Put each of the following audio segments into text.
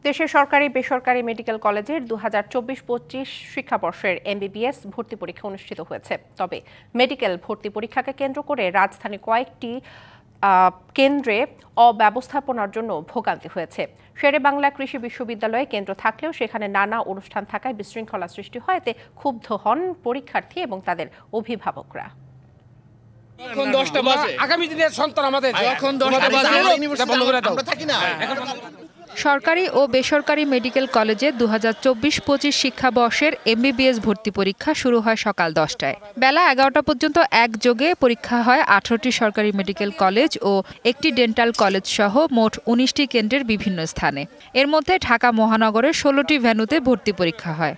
দেশের সরকারি বেসরকারি মেডিকেল কলেজের 2024-25 শিক্ষাবর্ষের এমবিবিএস ভর্তি পরীক্ষা অনুষ্ঠিত হয়েছে। তবে মেডিকেল ভর্তি পরীক্ষাকে কেন্দ্র করে রাজধানীর কয়েকটি কেন্দ্রে অব্যবস্থাপনার জন্য ভোগান্তি হয়েছে। শেরেবাংলা কৃষি বিশ্ববিদ্যালয়ে কেন্দ্র থাকলেও সেখানে নানা অনুষ্ঠান থাকায় বিশৃঙ্খলা সৃষ্টি হয়। এতে ক্ষুব্ধ হন পরীক্ষার্থী এবং তাদের অভিভাবকরা। এখন 10টা বাজে, আগামী দিনের সন্তান আমাদের। এখন 10টা বাজে বন্ধ করে দাও। আমরা থাকি না। সরকারি ও বেসরকারি মেডিকেল কলেজে 2024-25 শিক্ষাবর্ষের এমবিবিএস ভর্তি পরীক্ষা শুরু হয় সকাল 10টায়। বেলা 11টা পর্যন্ত একযোগে পরীক্ষা হয় 18টি সরকারি মেডিকেল কলেজ ও একটি ডেন্টাল কলেজ সহ মোট 19টি কেন্দ্রের বিভিন্ন স্থানে। এর মধ্যে ঢাকা মহানগরের 16টি ভেন্যুতে ভর্তি পরীক্ষা হয়।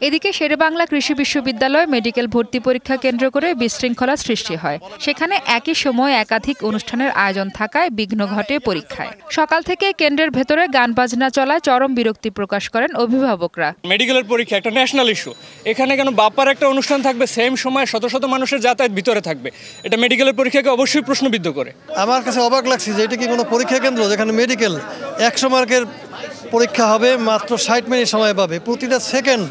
এদিকে শেরেবাংলা কৃষি বিশ্ববিদ্যালয়ে মেডিকেল ভর্তি পরীক্ষা কেন্দ্র করে বিশৃঙ্খলা সৃষ্টি হয়। সেখানে একই সময় একাধিক অনুষ্ঠানের আয়োজন থাকায় বিঘ্ন ঘটে পরীক্ষায়। সকাল থেকে কেন্দ্রের ভেতরে গান বাজনা চলায় চরম বিরক্তি প্রকাশ করেন অভিভাবকরা। মেডিকেলের পরীক্ষা একটা ন্যাশনাল ইস্যু, এখানে কেন বাপ্পার একটা অনুষ্ঠান থাকবে, সেম সময় শত শত মানুষের যাতায়াত ভিতরে থাকবে, এটা মেডিকেলের পরীক্ষাকে অবশ্যই প্রশ্নবিদ্ধ করে। আমার কাছে অবাক লাগছে যে এটা কি কোনো পরীক্ষা কেন্দ্র যেখানে মেডিকেল 100 মার্কের পরীক্ষা হবে, মাত্র 60 মিনিট সময় পাবে। প্রতিটা সেকেন্ড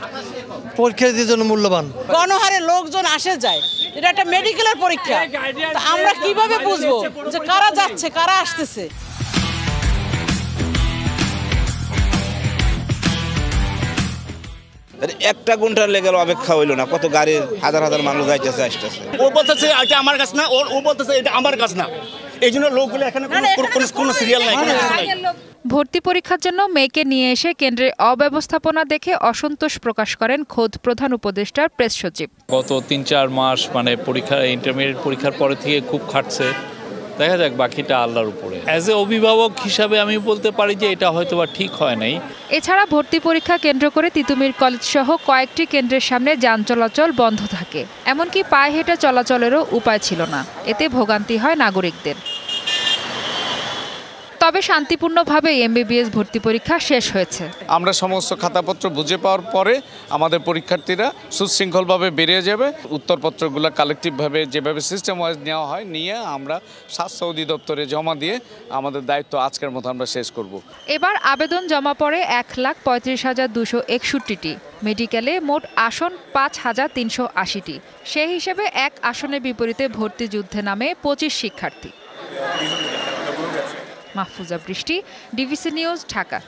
পরীক্ষার জন্য মূল্যবান। গণহারে লোকজন আসে যায়, এটা একটা মেডিকেলের পরীক্ষা। আমরা কিভাবে বুঝবো যে কারা যাচ্ছে কারা আসতেছে? একটা ঘন্টার লেগে অপেক্ষা হইলো না, কত গাড়ির হাজার হাজার মানুষ যাইতেছে আসতেছে। ও বলতেছে এটা আমার কাছ না, ও বলতেছে এটা আমার কাছ না। এই জন্য লোকগুলো এখানে কোনো সিরিয়াল নাই। ভর্তি পরীক্ষার জন্য মেয়েকে নিয়ে এসে কেন্দ্রে অব্যবস্থাপনা দেখে অসন্তোষ প্রকাশ করেন খোদ প্রধান উপদেষ্টার প্রেস সচিব। গত 3-4 মাস পরীক্ষা ইন্টারমিডিয়েট পরীক্ষার পরে থেকে খুব খাটছে, দেখা যাক বাকিটা আল্লাহর উপরে। অ্যাজ এ অভিভাবক হিসাবে আমি বলতে পারি যে এটা হয়তো বা ঠিক হয় নাই। এছাড়া ভর্তি পরীক্ষা কেন্দ্র করে তিতুমির কলেজ সহ কয়েকটি কেন্দ্রের সামনে যান চলাচল বন্ধ থাকে, এমনকি পায়ে হেঁটে চলাচলেরও উপায় ছিল না। এতে ভোগান্তি হয় নাগরিকদের। তবে শান্তিপূর্ণভাবে এমবিবিএস ভর্তি পরীক্ষা শেষ হয়েছে। আমরা সমস্ত খাতাপত্র বুঝে পাওয়ার পরে আমাদের পরীক্ষার্থীরা সুশৃঙ্খলভাবে বেরিয়ে যাবে। উত্তরপত্রগুলো কালেকটিভভাবে যেভাবে সিস্টেম ওয়াইজ নেওয়া হয় নিয়ে আমরা স্বাস্থ্য অধিদপ্তরে জমা দিয়ে আমাদের দায়িত্ব আজকের মতো আমরা শেষ করব। এবার আবেদন জমা পড়ে 1,35,261টি। মেডিকেলে মোট আসন 5,380টি। সেই হিসেবে এক আসনের বিপরীতে ভর্তি যুদ্ধে নামে 25 শিক্ষার্থী। মাহফুজা বৃষ্টি, ডিবিসি নিউজ, ঢাকা।